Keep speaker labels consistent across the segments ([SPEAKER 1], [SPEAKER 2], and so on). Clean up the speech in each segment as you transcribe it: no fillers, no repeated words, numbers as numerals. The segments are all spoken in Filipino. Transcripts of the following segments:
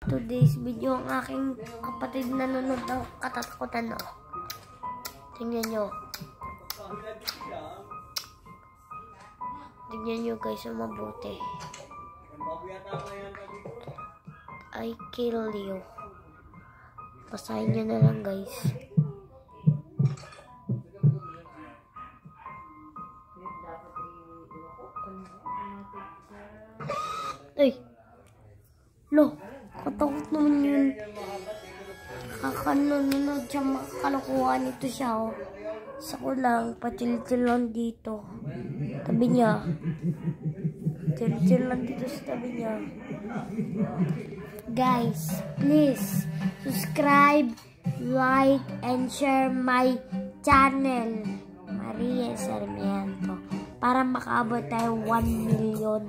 [SPEAKER 1] today's video ang aking kapatid na nanonood ng katatakutan, no? Tingnan nyo. Tingnan nyo guys, mabuti. I kill you. Basahin nyo na lang guys. Ay! Lo! Katakot naman yun. Kakanonood siya, makakalokohan ito siya, oh. Sako lang, patil-til lang dito. Tabi niya. Patil-til lang dito sa tabi niya. Guys, please subscribe, like, and share my channel, Maria Sarmiento, para makaabot tayo 1 million.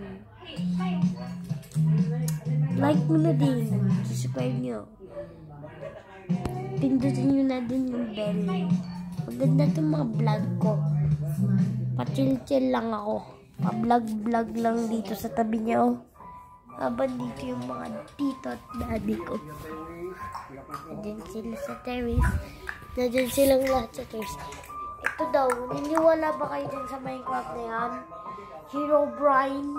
[SPEAKER 1] Like mo na din, subscribe nyo. Pindutin nyo na din yung bell. Maganda itong mga vlog ko. Pa-chill-chill lang ako. Pa-vlog-vlog lang dito sa tabi niya, oh. Habang dito yung mga tito at daddy ko. Nandiyan sila sa terrace. Nandiyan silang lahat sa terrace. Ito daw, niniwala ba kayo dyan sa Minecraft na yan? Herobrine.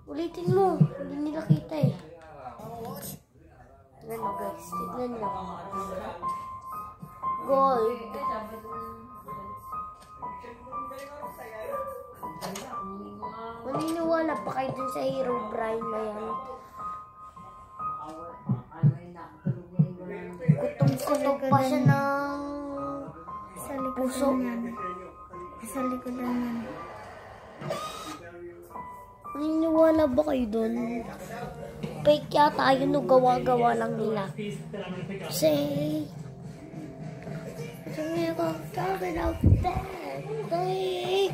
[SPEAKER 1] Ulitin mo. Hindi nila kita eh. Tignan mo guys. Tignan nyo. Gold. Maniniwala pa kayo dun sa Herobrine na yan? Kutong-kutok pa siya ng puso.
[SPEAKER 2] Sa likodan yan.
[SPEAKER 1] Naniniwala ba kayo dun? Fake yata yun, no? Gawa-gawa lang nila. Say, coming out there.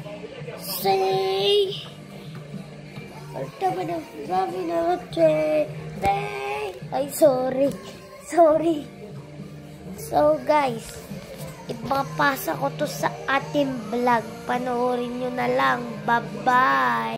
[SPEAKER 1] Say, coming out there. Ay, sorry. Sorry. So, guys, ipapasa ko to sa ating vlog. Panoorin nyo na lang. Bye-bye.